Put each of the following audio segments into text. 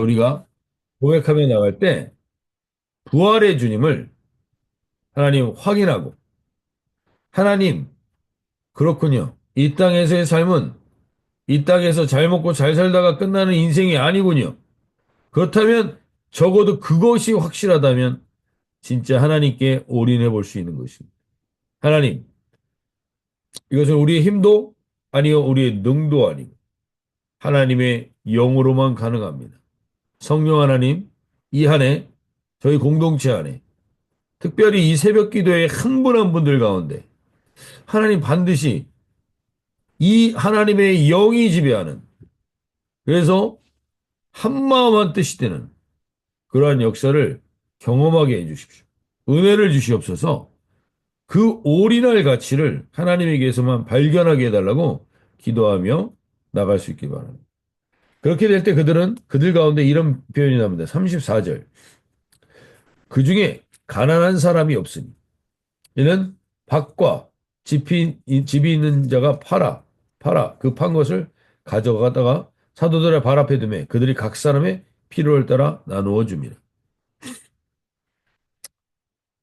우리가 고백하며 나갈 때 부활의 주님을 하나님 확인하고 하나님 그렇군요. 이 땅에서의 삶은 이 땅에서 잘 먹고 잘 살다가 끝나는 인생이 아니군요. 그렇다면 적어도 그것이 확실하다면 진짜 하나님께 올인해 볼 수 있는 것입니다. 하나님, 이것은 우리의 힘도 아니요, 우리의 능도 아니고 하나님의 영으로만 가능합니다. 성령 하나님, 이 한 해 저희 공동체 안에 특별히 이 새벽 기도의 한 분 한 분들 가운데 하나님 반드시 이 하나님의 영이 지배하는 그래서 한마음 한뜻이 되는 그러한 역사를 경험하게 해주십시오. 은혜를 주시옵소서 그 올인할 가치를 하나님에게서만 발견하게 해달라고 기도하며 나갈 수 있기 바랍니다. 그렇게 될 때 그들은 그들 가운데 이런 표현이 나옵니다. 34절. 그 중에 가난한 사람이 없으니 이는 밭과 집이 있는 자가 팔아 그 판 것을 가져가다가 사도들의 발 앞에 두매 그들이 각 사람의 필요를 따라 나누어 줍니다.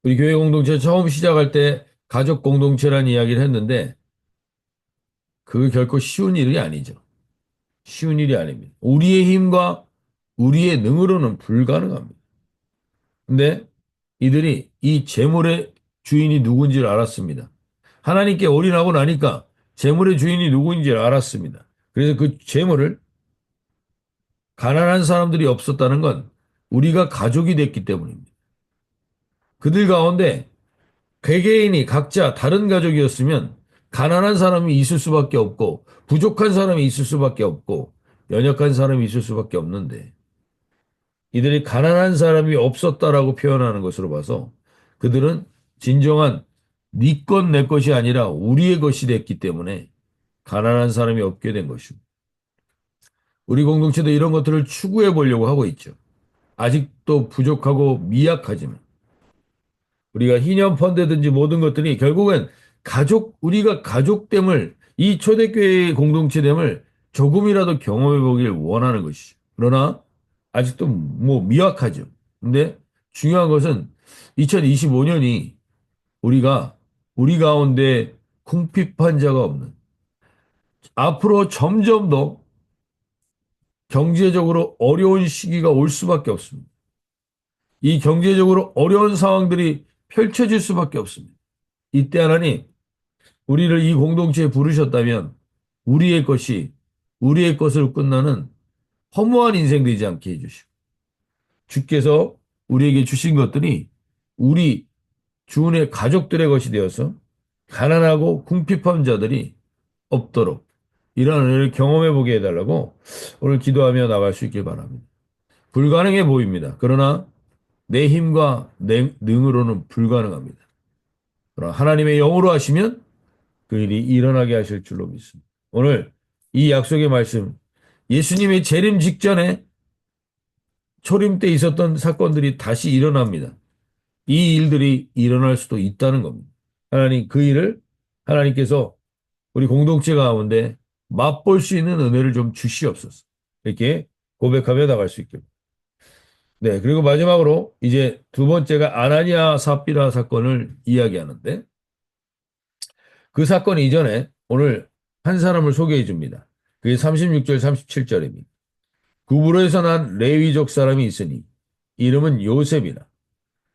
우리 교회 공동체 처음 시작할 때 가족 공동체라는 이야기를 했는데 그게 결코 쉬운 일이 아니죠. 쉬운 일이 아닙니다. 우리의 힘과 우리의 능으로는 불가능합니다. 근데 이들이 이 재물의 주인이 누군지를 알았습니다. 하나님께 올인하고 나니까 재물의 주인이 누구인지를 알았습니다. 그래서 그 재물을 가난한 사람들이 없었다는 건 우리가 가족이 됐기 때문입니다. 그들 가운데 개개인이 각자 다른 가족이었으면 가난한 사람이 있을 수밖에 없고 부족한 사람이 있을 수밖에 없고 연약한 사람이 있을 수밖에 없는데 이들이 가난한 사람이 없었다라고 표현하는 것으로 봐서 그들은 진정한 네 것, 내 것이 아니라 우리의 것이 됐기 때문에 가난한 사람이 없게 된 것입니다. 우리 공동체도 이런 것들을 추구해 보려고 하고 있죠. 아직도 부족하고 미약하지만 우리가 희년 펀드든지 모든 것들이 결국은 우리가 가족됨을 이 초대교회의 공동체됨을 조금이라도 경험해 보길 원하는 것이죠. 그러나 아직도 뭐 미약하죠. 근데 중요한 것은 2025년이 우리 가운데 궁핍한 자가 없는 앞으로 점점 더 경제적으로 어려운 시기가 올 수밖에 없습니다. 이 경제적으로 어려운 상황들이 펼쳐질 수밖에 없습니다. 이때 하나님, 우리를 이 공동체에 부르셨다면 우리의 것으로 끝나는 허무한 인생 되지 않게 해주시고 주께서 우리에게 주신 것들이 우리 주은의 가족들의 것이 되어서 가난하고 궁핍한 자들이 없도록 이런 은혜를 경험해 보게 해달라고 오늘 기도하며 나갈 수 있길 바랍니다. 불가능해 보입니다. 그러나 내 힘과 내 능으로는 불가능합니다. 그러나 하나님의 영으로 하시면 그 일이 일어나게 하실 줄로 믿습니다. 오늘 이 약속의 말씀, 예수님의 재림 직전에 초림 때 있었던 사건들이 다시 일어납니다. 이 일들이 일어날 수도 있다는 겁니다. 하나님 그 일을 하나님께서 우리 공동체 가운데 맛볼 수 있는 은혜를 좀 주시옵소서. 이렇게 고백하며 나갈 수 있게. 네, 그리고 마지막으로 이제 두 번째가 아나니아 삽비라 사건을 이야기하는데 그 사건 이전에 오늘 한 사람을 소개해 줍니다. 그게 36절, 37절입니다. 구브로에서 난 레위족 사람이 있으니 이름은 요셉이라.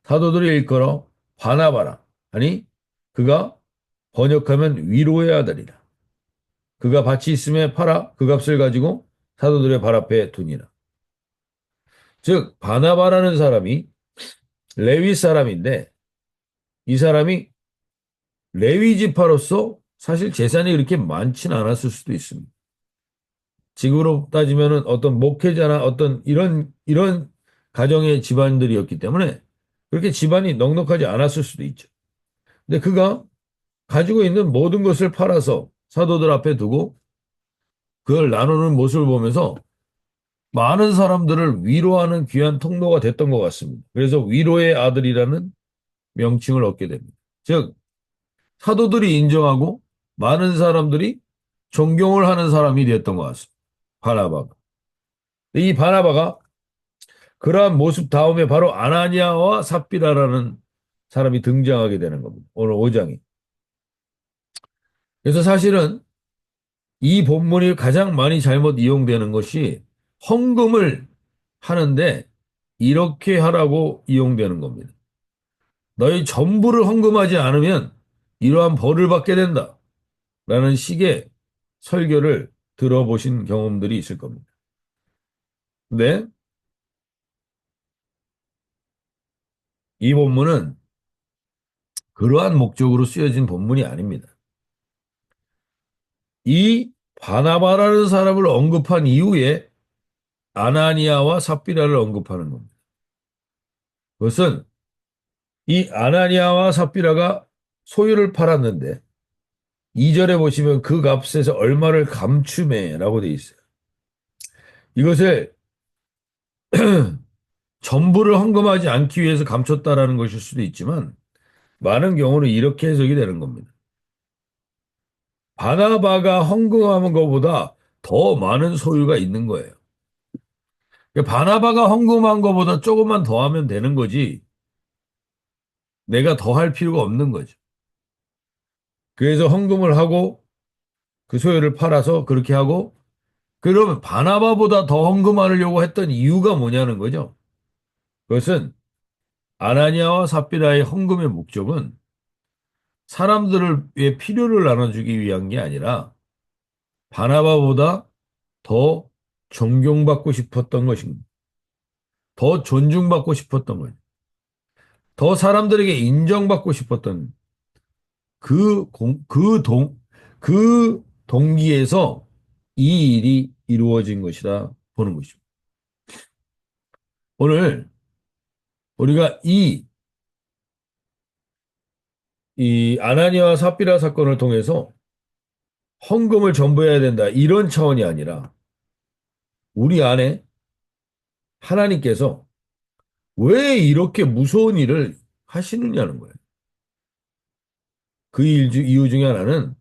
사도들이 일컬어 바나바라. 아니 그가 번역하면 위로의 아들이라. 그가 밭이 있음에 팔아 그 값을 가지고 사도들의 발 앞에 두니라. 즉 바나바라는 사람이 레위 사람인데 이 사람이 레위 지파로서 사실 재산이 그렇게 많지는 않았을 수도 있습니다. 지금으로 따지면은 어떤 목회자나 어떤 이런 가정의 집안들이었기 때문에 그렇게 집안이 넉넉하지 않았을 수도 있죠. 근데 그가 가지고 있는 모든 것을 팔아서 사도들 앞에 두고 그걸 나누는 모습을 보면서 많은 사람들을 위로하는 귀한 통로가 됐던 것 같습니다. 그래서 위로의 아들이라는 명칭을 얻게 됩니다. 즉, 사도들이 인정하고 많은 사람들이 존경을 하는 사람이 됐던 것 같습니다. 바나바가. 이 바나바가 그러한 모습 다음에 바로 아나니아와 삽비라라는 사람이 등장하게 되는 겁니다. 오늘 5장이. 그래서 사실은 이 본문이 가장 많이 잘못 이용되는 것이 헌금을 하는데 이렇게 하라고 이용되는 겁니다. 너희 전부를 헌금하지 않으면 이러한 벌을 받게 된다. 라는 식의 설교를 들어보신 경험들이 있을 겁니다. 근데 이 본문은 그러한 목적으로 쓰여진 본문이 아닙니다. 이 바나바라는 사람을 언급한 이후에 아나니아와 삽비라를 언급하는 겁니다. 그것은 이 아나니아와 삽비라가 소유를 팔았는데 2절에 보시면 그 값에서 얼마를 감추매라고 되어 있어요. 이것을 전부를 헌금하지 않기 위해서 감췄다라는 것일 수도 있지만 많은 경우는 이렇게 해석이 되는 겁니다. 바나바가 헌금한 것보다 더 많은 소유가 있는 거예요. 그러니까 바나바가 헌금한 것보다 조금만 더 하면 되는 거지 내가 더 할 필요가 없는 거죠. 그래서 헌금을 하고 그 소유를 팔아서 그렇게 하고 그러면 바나바보다 더 헌금하려고 했던 이유가 뭐냐는 거죠. 그것은 아나니아와 삽비라의 헌금의 목적은 사람들을 위해 필요를 나눠주기 위한 게 아니라 바나바보다 더 존경받고 싶었던 것입니다. 더 존중받고 싶었던 거예요. 더 사람들에게 인정받고 싶었던 그 동기에서 이 일이 이루어진 것이다 보는 것입니다. 오늘 우리가 이 아나니아와 삽비라 사건을 통해서 헌금을 전부해야 된다 이런 차원이 아니라 우리 안에 하나님께서 왜 이렇게 무서운 일을 하시느냐는 거예요. 이유 중에 하나는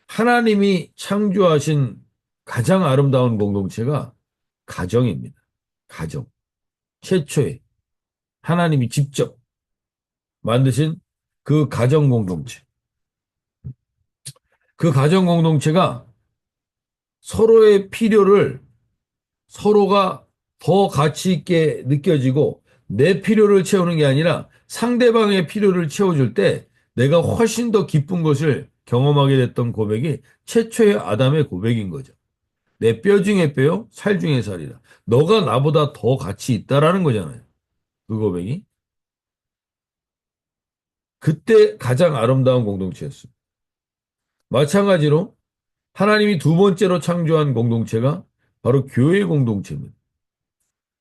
하나님이 창조하신 가장 아름다운 공동체가 가정입니다. 가정. 최초에 하나님이 직접 만드신 그 가정 공동체. 그 가정 공동체가 서로의 필요를 서로가 더 가치 있게 느껴지고 내 필요를 채우는 게 아니라 상대방의 필요를 채워줄 때 내가 훨씬 더 기쁜 것을 경험하게 됐던 고백이 최초의 아담의 고백인 거죠. 내 뼈 중에 뼈요, 살 중에 살이다. 너가 나보다 더 가치 있다라는 거잖아요. 그 고백이. 그때 가장 아름다운 공동체였어요. 마찬가지로 하나님이 두 번째로 창조한 공동체가 바로 교회 공동체입니다.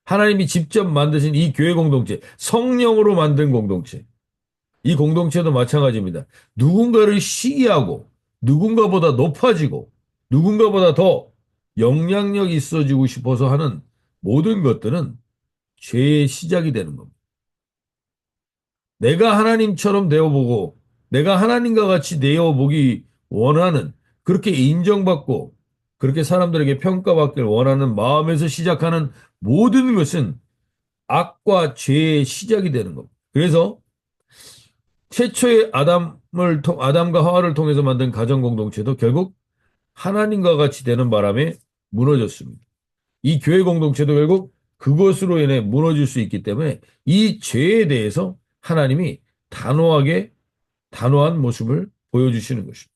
하나님이 직접 만드신 이 교회 공동체, 성령으로 만든 공동체. 이 공동체도 마찬가지입니다. 누군가를 시기하고, 누군가보다 높아지고, 누군가보다 더 영향력 있어지고 싶어서 하는 모든 것들은 죄의 시작이 되는 겁니다. 내가 하나님처럼 되어보고, 내가 하나님과 같이 되어보기 원하는, 그렇게 인정받고, 그렇게 사람들에게 평가받길 원하는 마음에서 시작하는 모든 것은 악과 죄의 시작이 되는 겁니다. 그래서 최초의 아담과 하와를 통해서 만든 가정 공동체도 결국 하나님과 같이 되는 바람에 무너졌습니다. 이 교회 공동체도 결국 그것으로 인해 무너질 수 있기 때문에 이 죄에 대해서 하나님이 단호한 모습을 보여주시는 것입니다.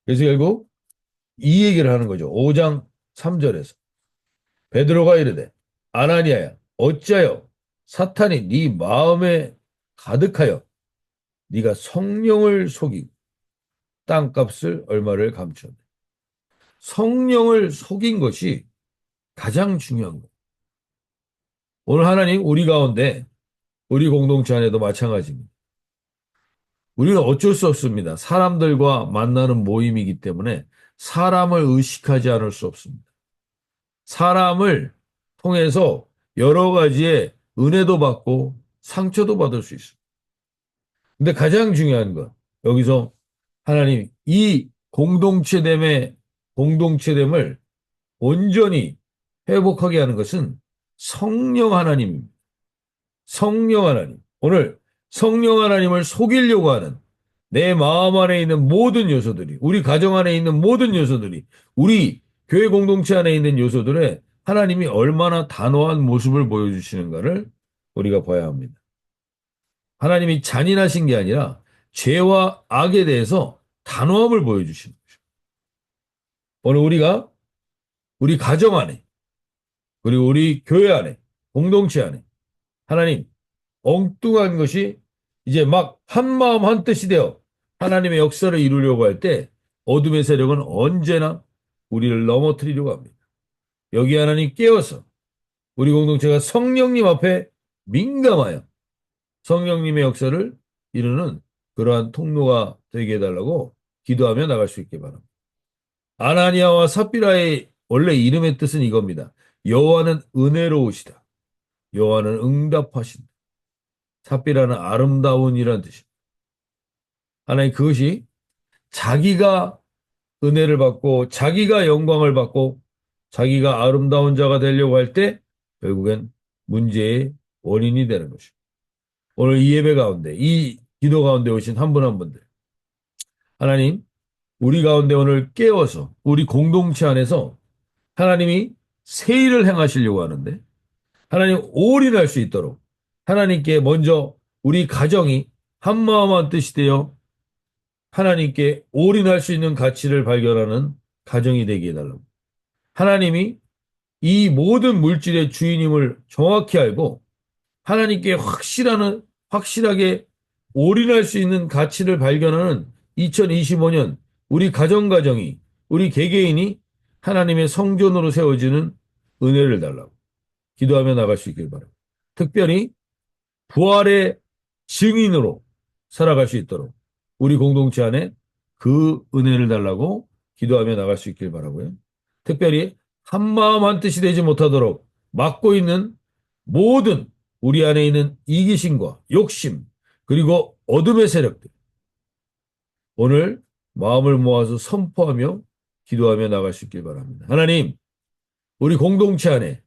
그래서 결국 이 얘기를 하는 거죠. 5장 3절에서 베드로가 이르되 아나니아야 어찌하여 사탄이 네 마음에 가득하여 네가 성령을 속이고 땅값을 얼마를 감추었네. 성령을 속인 것이 가장 중요한 거예요. 오늘 하나님 우리 가운데 우리 공동체 안에도 마찬가지입니다. 우리는 어쩔 수 없습니다. 사람들과 만나는 모임이기 때문에 사람을 의식하지 않을 수 없습니다. 사람을 통해서 여러 가지의 은혜도 받고 상처도 받을 수 있습니다. 근데 가장 중요한 건 여기서 하나님 이 공동체됨을 온전히 회복하게 하는 것은 성령 하나님, 성령 하나님. 오늘 성령 하나님을 속이려고 하는 내 마음 안에 있는 모든 요소들이, 우리 가정 안에 있는 모든 요소들이, 우리 교회 공동체 안에 있는 요소들에 하나님이 얼마나 단호한 모습을 보여주시는가를 우리가 봐야 합니다. 하나님이 잔인하신 게 아니라 죄와 악에 대해서 단호함을 보여주시는 거죠. 오늘 우리가 우리 가정 안에, 그리고 우리 교회 안에, 공동체 안에 하나님 엉뚱한 것이 이제 막 한마음 한뜻이 되어 하나님의 역사를 이루려고 할 때 어둠의 세력은 언제나 우리를 넘어뜨리려고 합니다. 여기 하나님 깨어서 우리 공동체가 성령님 앞에 민감하여 성령님의 역사를 이루는 그러한 통로가 되게 해달라고 기도하며 나갈 수 있게 바랍니다. 아나니아와 삽비라의 원래 이름의 뜻은 이겁니다. 여호와는 은혜로우시다. 여호와는 응답하신다. 삽비라는 아름다운이라는 뜻입니다. 하나님 그것이 자기가 은혜를 받고 자기가 영광을 받고 자기가 아름다운 자가 되려고 할 때 결국엔 문제의 원인이 되는 것입니다. 오늘 이 예배 가운데 이 기도 가운데 오신 한 분 한 분들 하나님 우리 가운데 오늘 깨워서 우리 공동체 안에서 하나님이 새 일을 행하시려고 하는데 하나님 올인할 수 있도록 하나님께 먼저 우리 가정이 한마음 한뜻이 되어 하나님께 올인할 수 있는 가치를 발견하는 가정이 되게 해달라고. 하나님이 이 모든 물질의 주인임을 정확히 알고 하나님께 확실하게 올인할 수 있는 가치를 발견하는 2025년 우리 가정이 우리 개개인이 하나님의 성전으로 세워지는 은혜를 달라고 기도하며 나갈 수 있길 바랍니다. 특별히 부활의 증인으로 살아갈 수 있도록 우리 공동체 안에 그 은혜를 달라고 기도하며 나갈 수 있길 바라고요. 특별히 한마음 한뜻이 되지 못하도록 막고 있는 모든 우리 안에 있는 이기심과 욕심 그리고 어둠의 세력들 오늘 마음을 모아서 선포하며 기도하며 나갈 수 있길 바랍니다. 하나님 우리 공동체 안에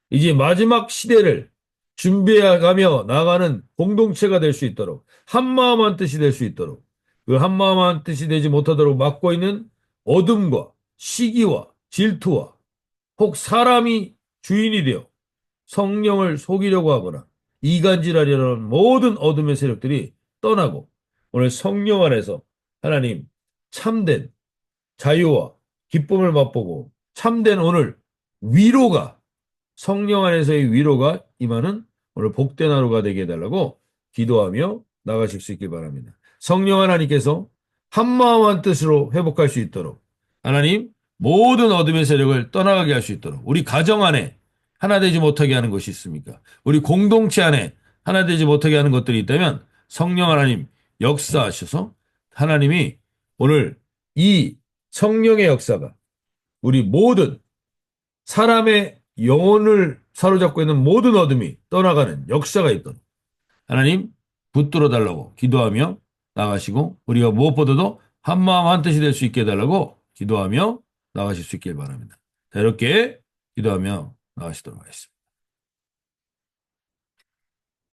이제 마지막 시대를 준비해가며 나가는 공동체가 될 수 있도록 한마음 한뜻이 될 수 있도록 그 한마음 한뜻이 되지 못하도록 막고 있는 어둠과 시기와 질투와 혹 사람이 주인이 되어 성령을 속이려고 하거나 이간질하려는 모든 어둠의 세력들이 떠나고 오늘 성령 안에서 하나님 참된 자유와 기쁨을 맛보고 참된 오늘 위로가 성령 안에서의 위로가 임하는 오늘 복된 하루가 되게 해달라고 기도하며 나가실 수 있길 바랍니다. 성령 하나님께서 한마음 한뜻으로 회복할 수 있도록 하나님 모든 어둠의 세력을 떠나가게 할 수 있도록 우리 가정 안에 하나 되지 못하게 하는 것이 있습니까? 우리 공동체 안에 하나 되지 못하게 하는 것들이 있다면 성령 하나님 역사하셔서 하나님이 오늘 이 성령의 역사가 우리 모든 사람의 영혼을 사로잡고 있는 모든 어둠이 떠나가는 역사가 있도록 하나님 붙들어 달라고 기도하며 나가시고 우리가 무엇보다도 한마음 한뜻이 될 수 있게 해달라고 기도하며 나가실 수 있길 바랍니다. 자, 이렇게 기도하며 나가시도록 하겠습니다.